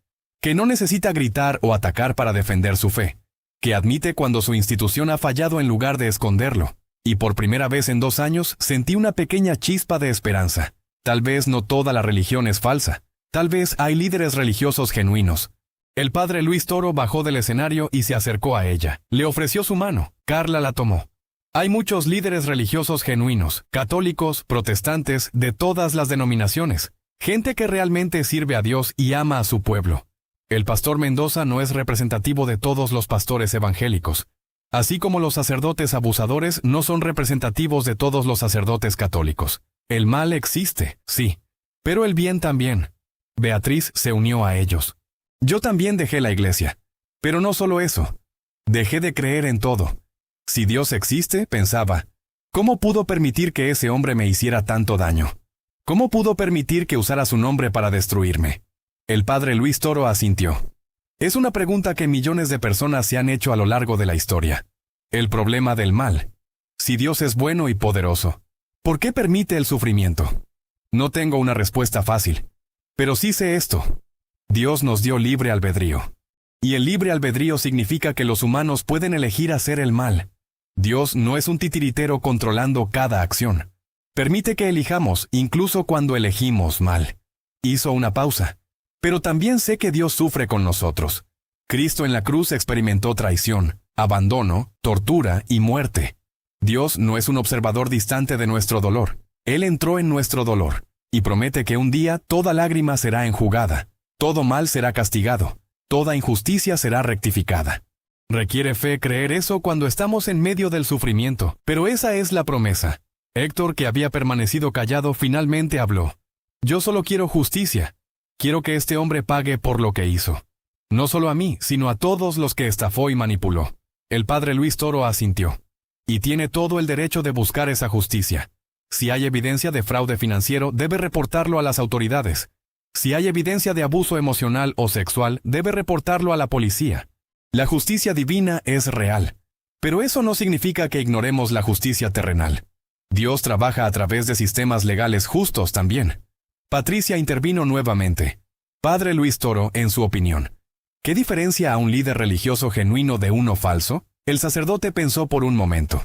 Que no necesita gritar o atacar para defender su fe. Que admite cuando su institución ha fallado en lugar de esconderlo. Y por primera vez en 2 años, sentí una pequeña chispa de esperanza. Tal vez no toda la religión es falsa. Tal vez hay líderes religiosos genuinos. El padre Luis Toro bajó del escenario y se acercó a ella. Le ofreció su mano. Carla la tomó. Hay muchos líderes religiosos genuinos, católicos, protestantes, de todas las denominaciones. Gente que realmente sirve a Dios y ama a su pueblo. El pastor Mendoza no es representativo de todos los pastores evangélicos. Así como los sacerdotes abusadores no son representativos de todos los sacerdotes católicos. El mal existe, sí. Pero el bien también. Beatriz se unió a ellos. Yo también dejé la iglesia. Pero no solo eso. Dejé de creer en todo. Si Dios existe, pensaba, ¿cómo pudo permitir que ese hombre me hiciera tanto daño? ¿Cómo pudo permitir que usara su nombre para destruirme? El padre Luis Toro asintió. Es una pregunta que millones de personas se han hecho a lo largo de la historia. El problema del mal. Si Dios es bueno y poderoso, ¿por qué permite el sufrimiento? No tengo una respuesta fácil. Pero sí sé esto. Dios nos dio libre albedrío. Y el libre albedrío significa que los humanos pueden elegir hacer el mal. Dios no es un titiritero controlando cada acción. Permite que elijamos, incluso cuando elegimos mal. Hizo una pausa. Pero también sé que Dios sufre con nosotros. Cristo en la cruz experimentó traición, abandono, tortura y muerte. Dios no es un observador distante de nuestro dolor. Él entró en nuestro dolor, y promete que un día toda lágrima será enjugada, todo mal será castigado, toda injusticia será rectificada. Requiere fe creer eso cuando estamos en medio del sufrimiento, pero esa es la promesa. Héctor, que había permanecido callado, finalmente habló. Yo solo quiero justicia. Quiero que este hombre pague por lo que hizo. No solo a mí, sino a todos los que estafó y manipuló. El padre Luis Toro asintió. Y tiene todo el derecho de buscar esa justicia. Si hay evidencia de fraude financiero, debe reportarlo a las autoridades. Si hay evidencia de abuso emocional o sexual, debe reportarlo a la policía. La justicia divina es real. Pero eso no significa que ignoremos la justicia terrenal. Dios trabaja a través de sistemas legales justos también. Patricia intervino nuevamente. Padre Luis Toro, en su opinión, ¿qué diferencia a un líder religioso genuino de uno falso? El sacerdote pensó por un momento.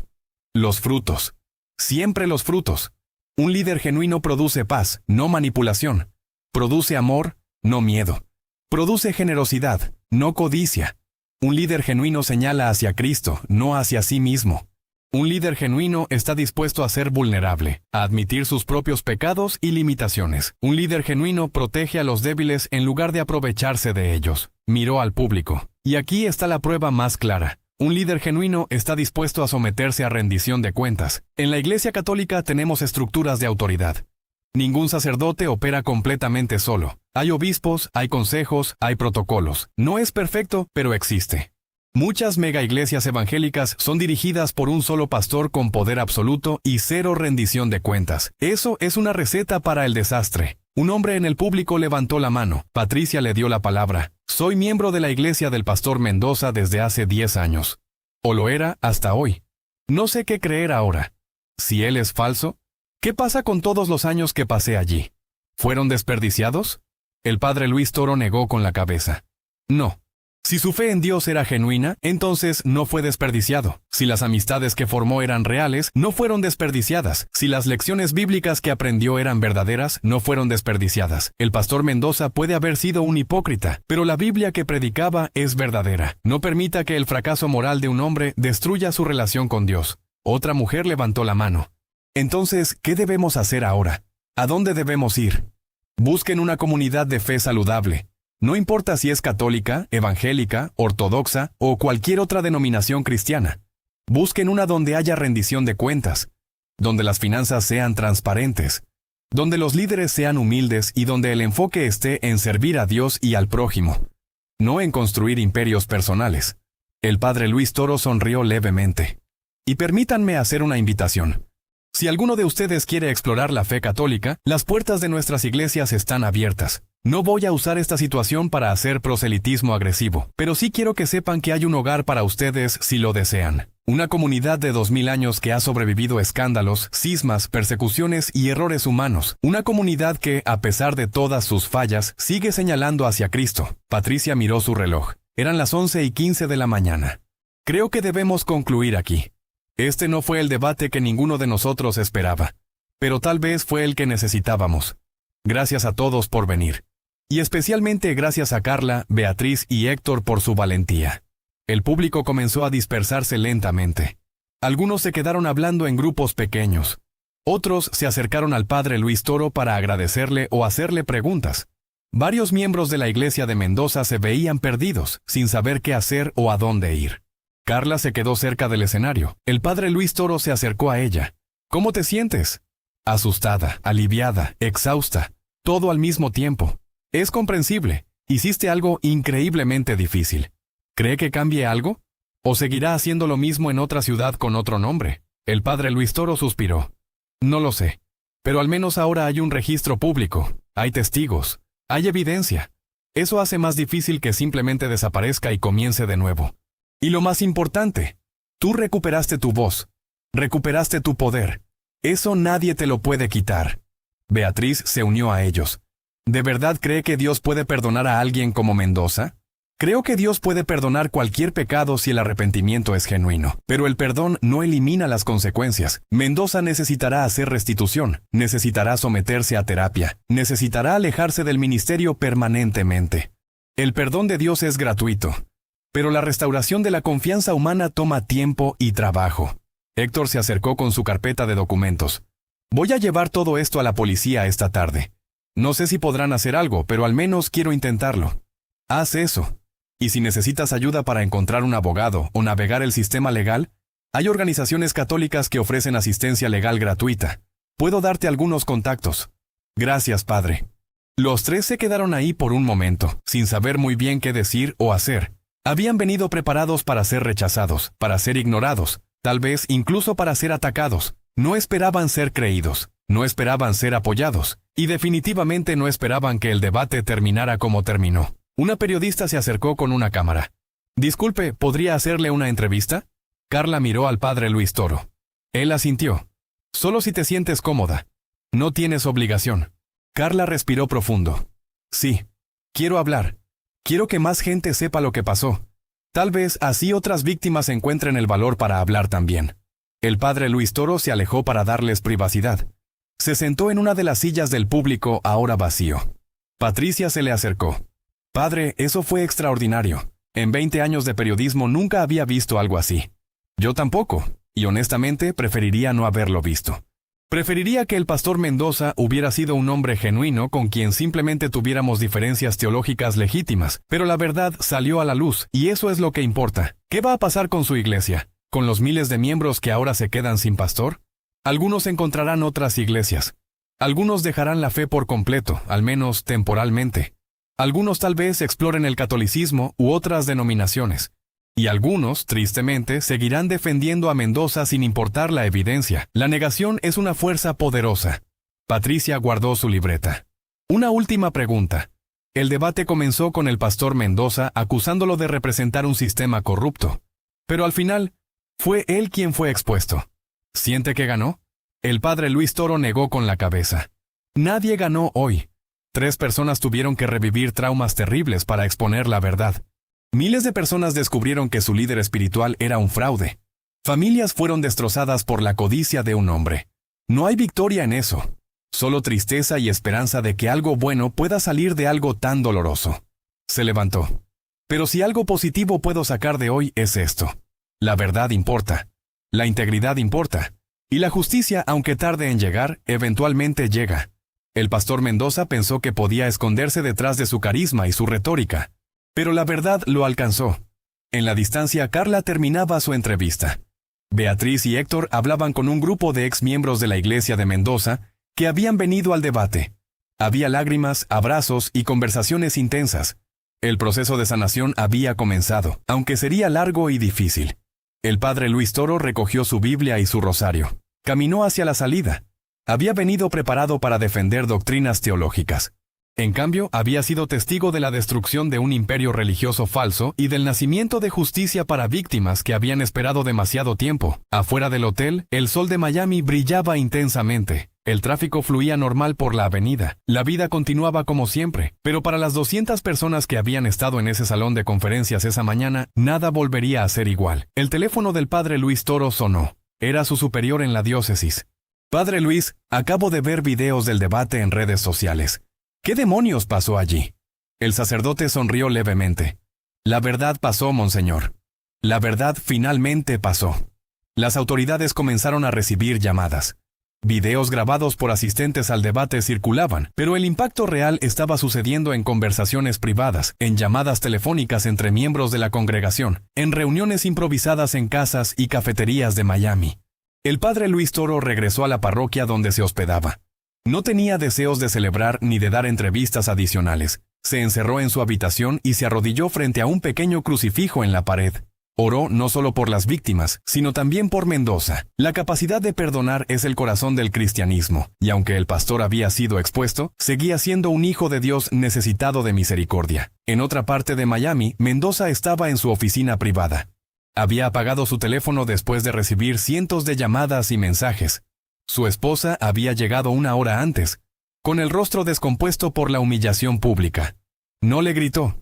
Los frutos. Siempre los frutos. Un líder genuino produce paz, no manipulación. Produce amor, no miedo. Produce generosidad, no codicia. Un líder genuino señala hacia Cristo, no hacia sí mismo. Un líder genuino está dispuesto a ser vulnerable, a admitir sus propios pecados y limitaciones. Un líder genuino protege a los débiles en lugar de aprovecharse de ellos. Miró al público. Y aquí está la prueba más clara. Un líder genuino está dispuesto a someterse a rendición de cuentas. En la Iglesia Católica tenemos estructuras de autoridad. Ningún sacerdote opera completamente solo. Hay obispos, hay consejos, hay protocolos. No es perfecto, pero existe. Muchas mega iglesias evangélicas son dirigidas por un solo pastor con poder absoluto y cero rendición de cuentas. Eso es una receta para el desastre. Un hombre en el público levantó la mano. Patricia le dio la palabra. Soy miembro de la iglesia del pastor Mendoza desde hace 10 años. O lo era hasta hoy. No sé qué creer ahora. Si él es falso, ¿qué pasa con todos los años que pasé allí? ¿Fueron desperdiciados? El padre Luis Toro negó con la cabeza. No. Si su fe en Dios era genuina, entonces no fue desperdiciado. Si las amistades que formó eran reales, no fueron desperdiciadas. Si las lecciones bíblicas que aprendió eran verdaderas, no fueron desperdiciadas. El pastor Mendoza puede haber sido un hipócrita, pero la Biblia que predicaba es verdadera. No permita que el fracaso moral de un hombre destruya su relación con Dios. Otra mujer levantó la mano. Entonces, ¿qué debemos hacer ahora? ¿A dónde debemos ir? Busquen una comunidad de fe saludable. No importa si es católica, evangélica, ortodoxa o cualquier otra denominación cristiana. Busquen una donde haya rendición de cuentas, donde las finanzas sean transparentes, donde los líderes sean humildes y donde el enfoque esté en servir a Dios y al prójimo, no en construir imperios personales. El padre Luis Toro sonrió levemente. Y permítanme hacer una invitación. Si alguno de ustedes quiere explorar la fe católica, las puertas de nuestras iglesias están abiertas. No voy a usar esta situación para hacer proselitismo agresivo, pero sí quiero que sepan que hay un hogar para ustedes si lo desean. Una comunidad de 2000 años que ha sobrevivido a escándalos, cismas, persecuciones y errores humanos. Una comunidad que, a pesar de todas sus fallas, sigue señalando hacia Cristo. Patricia miró su reloj. Eran las 11:15 de la mañana. Creo que debemos concluir aquí. Este no fue el debate que ninguno de nosotros esperaba, pero tal vez fue el que necesitábamos. Gracias a todos por venir. Y especialmente gracias a Carla, Beatriz y Héctor por su valentía. El público comenzó a dispersarse lentamente. Algunos se quedaron hablando en grupos pequeños. Otros se acercaron al padre Luis Toro para agradecerle o hacerle preguntas. Varios miembros de la iglesia de Mendoza se veían perdidos, sin saber qué hacer o a dónde ir. Carla se quedó cerca del escenario. El padre Luis Toro se acercó a ella. ¿Cómo te sientes? Asustada, aliviada, exhausta, todo al mismo tiempo. Es comprensible. Hiciste algo increíblemente difícil. ¿Cree que cambie algo? ¿O seguirá haciendo lo mismo en otra ciudad con otro nombre? El padre Luis Toro suspiró. No lo sé. Pero al menos ahora hay un registro público, hay testigos, hay evidencia. Eso hace más difícil que simplemente desaparezca y comience de nuevo. Y lo más importante, tú recuperaste tu voz, recuperaste tu poder. Eso nadie te lo puede quitar. Beatriz se unió a ellos. ¿De verdad cree que Dios puede perdonar a alguien como Mendoza? Creo que Dios puede perdonar cualquier pecado si el arrepentimiento es genuino, pero el perdón no elimina las consecuencias. Mendoza necesitará hacer restitución, necesitará someterse a terapia, necesitará alejarse del ministerio permanentemente. El perdón de Dios es gratuito, pero la restauración de la confianza humana toma tiempo y trabajo. Héctor se acercó con su carpeta de documentos. Voy a llevar todo esto a la policía esta tarde. No sé si podrán hacer algo, pero al menos quiero intentarlo. Haz eso. Y si necesitas ayuda para encontrar un abogado o navegar el sistema legal, hay organizaciones católicas que ofrecen asistencia legal gratuita. Puedo darte algunos contactos. Gracias, padre. Los tres se quedaron ahí por un momento, sin saber muy bien qué decir o hacer. Habían venido preparados para ser rechazados, para ser ignorados, tal vez incluso para ser atacados. No esperaban ser creídos, no esperaban ser apoyados, y definitivamente no esperaban que el debate terminara como terminó. Una periodista se acercó con una cámara. Disculpe, ¿podría hacerle una entrevista? Carla miró al padre Luis Toro. Él asintió. Solo si te sientes cómoda. No tienes obligación. Carla respiró profundo. Sí. Quiero hablar. Quiero que más gente sepa lo que pasó. Tal vez así otras víctimas encuentren el valor para hablar también. El padre Luis Toro se alejó para darles privacidad. Se sentó en una de las sillas del público ahora vacío. Patricia se le acercó. Padre, eso fue extraordinario. En 20 años de periodismo nunca había visto algo así. Yo tampoco, y honestamente preferiría no haberlo visto. Preferiría que el pastor Mendoza hubiera sido un hombre genuino con quien simplemente tuviéramos diferencias teológicas legítimas, pero la verdad salió a la luz, y eso es lo que importa. ¿Qué va a pasar con su iglesia? ¿Con los miles de miembros que ahora se quedan sin pastor? Algunos encontrarán otras iglesias. Algunos dejarán la fe por completo, al menos temporalmente. Algunos tal vez exploren el catolicismo u otras denominaciones. Y algunos, tristemente, seguirán defendiendo a Mendoza sin importar la evidencia. La negación es una fuerza poderosa. Patricia guardó su libreta. Una última pregunta. El debate comenzó con el pastor Mendoza acusándolo de representar un sistema corrupto. Pero al final, fue él quien fue expuesto. ¿Siente que ganó? El padre Luis Toro negó con la cabeza. Nadie ganó hoy. 3 personas tuvieron que revivir traumas terribles para exponer la verdad. Miles de personas descubrieron que su líder espiritual era un fraude. Familias fueron destrozadas por la codicia de un hombre. No hay victoria en eso. Solo tristeza y esperanza de que algo bueno pueda salir de algo tan doloroso. Se levantó. Pero si algo positivo puedo sacar de hoy es esto. La verdad importa. La integridad importa. Y la justicia, aunque tarde en llegar, eventualmente llega. El pastor Mendoza pensó que podía esconderse detrás de su carisma y su retórica. Pero la verdad lo alcanzó. En la distancia, Carla terminaba su entrevista. Beatriz y Héctor hablaban con un grupo de exmiembros de la iglesia de Mendoza que habían venido al debate. Había lágrimas, abrazos y conversaciones intensas. El proceso de sanación había comenzado, aunque sería largo y difícil. El padre Luis Toro recogió su Biblia y su rosario. Caminó hacia la salida. Había venido preparado para defender doctrinas teológicas. En cambio, había sido testigo de la destrucción de un imperio religioso falso y del nacimiento de justicia para víctimas que habían esperado demasiado tiempo. Afuera del hotel, el sol de Miami brillaba intensamente. El tráfico fluía normal por la avenida. La vida continuaba como siempre, pero para las 200 personas que habían estado en ese salón de conferencias esa mañana, nada volvería a ser igual. El teléfono del padre Luis Toro sonó. Era su superior en la diócesis. Padre Luis, acabo de ver videos del debate en redes sociales. ¿Qué demonios pasó allí? El sacerdote sonrió levemente. La verdad pasó, monseñor. La verdad finalmente pasó. Las autoridades comenzaron a recibir llamadas. Videos grabados por asistentes al debate circulaban, pero el impacto real estaba sucediendo en conversaciones privadas, en llamadas telefónicas entre miembros de la congregación, en reuniones improvisadas en casas y cafeterías de Miami. El padre Luis Toro regresó a la parroquia donde se hospedaba. No tenía deseos de celebrar ni de dar entrevistas adicionales. Se encerró en su habitación y se arrodilló frente a un pequeño crucifijo en la pared. Oró no solo por las víctimas, sino también por Mendoza. La capacidad de perdonar es el corazón del cristianismo, y aunque el pastor había sido expuesto, seguía siendo un hijo de Dios necesitado de misericordia. En otra parte de Miami, Mendoza estaba en su oficina privada. Había apagado su teléfono después de recibir cientos de llamadas y mensajes. Su esposa había llegado una hora antes, con el rostro descompuesto por la humillación pública. No le gritó.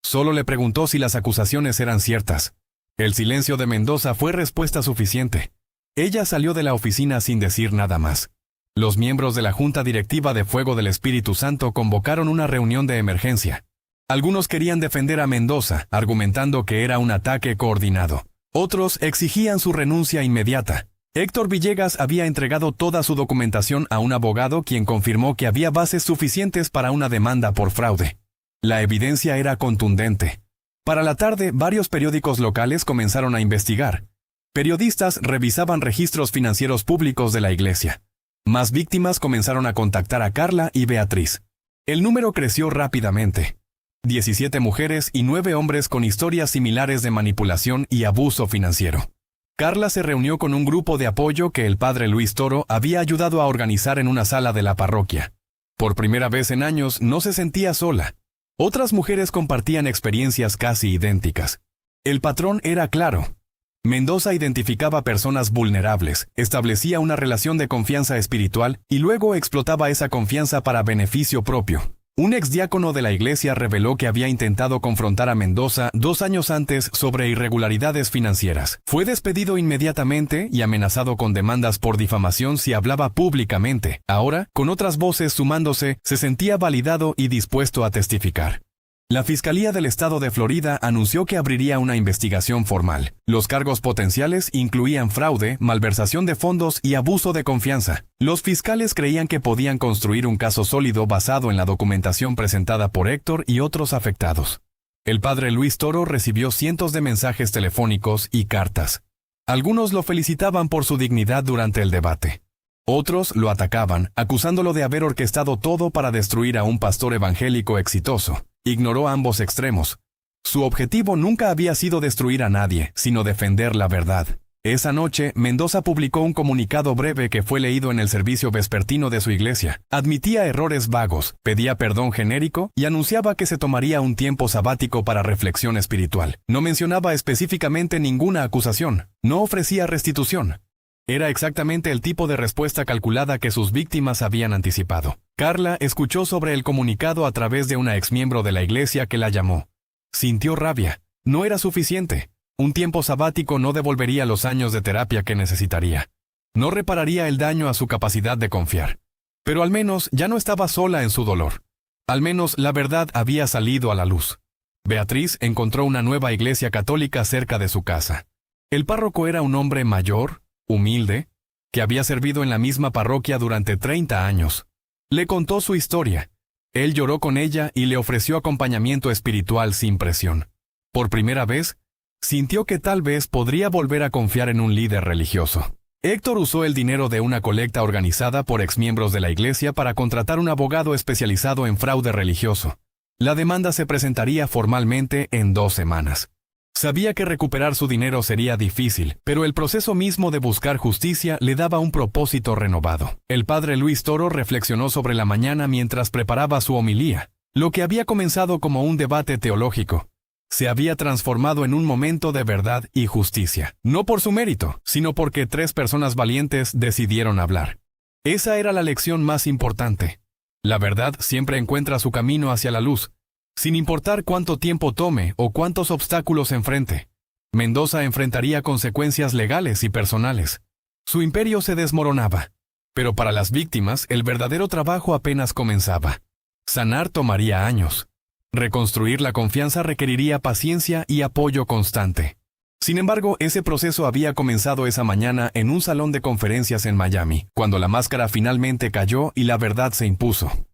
Solo le preguntó si las acusaciones eran ciertas. El silencio de Mendoza fue respuesta suficiente. Ella salió de la oficina sin decir nada más. Los miembros de la Junta Directiva de Fuego del Espíritu Santo convocaron una reunión de emergencia. Algunos querían defender a Mendoza, argumentando que era un ataque coordinado. Otros exigían su renuncia inmediata. Héctor Villegas había entregado toda su documentación a un abogado quien confirmó que había bases suficientes para una demanda por fraude. La evidencia era contundente. Para la tarde, varios periódicos locales comenzaron a investigar. Periodistas revisaban registros financieros públicos de la iglesia. Más víctimas comenzaron a contactar a Carla y Beatriz. El número creció rápidamente. 17 mujeres y 9 hombres con historias similares de manipulación y abuso financiero. Carla se reunió con un grupo de apoyo que el padre Luis Toro había ayudado a organizar en una sala de la parroquia. Por primera vez en años no se sentía sola. Otras mujeres compartían experiencias casi idénticas. El patrón era claro. Mendoza identificaba personas vulnerables, establecía una relación de confianza espiritual y luego explotaba esa confianza para beneficio propio. Un exdiácono de la iglesia reveló que había intentado confrontar a Mendoza 2 años antes sobre irregularidades financieras. Fue despedido inmediatamente y amenazado con demandas por difamación si hablaba públicamente. Ahora, con otras voces sumándose, se sentía validado y dispuesto a testificar. La Fiscalía del Estado de Florida anunció que abriría una investigación formal. Los cargos potenciales incluían fraude, malversación de fondos y abuso de confianza. Los fiscales creían que podían construir un caso sólido basado en la documentación presentada por Héctor y otros afectados. El padre Luis Toro recibió cientos de mensajes telefónicos y cartas. Algunos lo felicitaban por su dignidad durante el debate. Otros lo atacaban, acusándolo de haber orquestado todo para destruir a un pastor evangélico exitoso. Ignoró ambos extremos. Su objetivo nunca había sido destruir a nadie, sino defender la verdad. Esa noche, Mendoza publicó un comunicado breve que fue leído en el servicio vespertino de su iglesia. Admitía errores vagos, pedía perdón genérico y anunciaba que se tomaría un tiempo sabático para reflexión espiritual. No mencionaba específicamente ninguna acusación. No ofrecía restitución. Era exactamente el tipo de respuesta calculada que sus víctimas habían anticipado. Carla escuchó sobre el comunicado a través de una exmiembro de la iglesia que la llamó. Sintió rabia. No era suficiente. Un tiempo sabático no devolvería los años de terapia que necesitaría. No repararía el daño a su capacidad de confiar. Pero al menos ya no estaba sola en su dolor. Al menos la verdad había salido a la luz. Beatriz encontró una nueva iglesia católica cerca de su casa. El párroco era un hombre mayor, humilde, que había servido en la misma parroquia durante 30 años. Le contó su historia. Él lloró con ella y le ofreció acompañamiento espiritual sin presión. Por primera vez, sintió que tal vez podría volver a confiar en un líder religioso. Héctor usó el dinero de una colecta organizada por exmiembros de la iglesia para contratar un abogado especializado en fraude religioso. La demanda se presentaría formalmente en 2 semanas. Sabía que recuperar su dinero sería difícil, pero el proceso mismo de buscar justicia le daba un propósito renovado. El padre Luis Toro reflexionó sobre la mañana mientras preparaba su homilía. Lo que había comenzado como un debate teológico se había transformado en un momento de verdad y justicia. No por su mérito, sino porque 3 personas valientes decidieron hablar. Esa era la lección más importante. La verdad siempre encuentra su camino hacia la luz, sin importar cuánto tiempo tome o cuántos obstáculos enfrente. Mendoza enfrentaría consecuencias legales y personales. Su imperio se desmoronaba. Pero para las víctimas, el verdadero trabajo apenas comenzaba. Sanar tomaría años. Reconstruir la confianza requeriría paciencia y apoyo constante. Sin embargo, ese proceso había comenzado esa mañana en un salón de conferencias en Miami, cuando la máscara finalmente cayó y la verdad se impuso.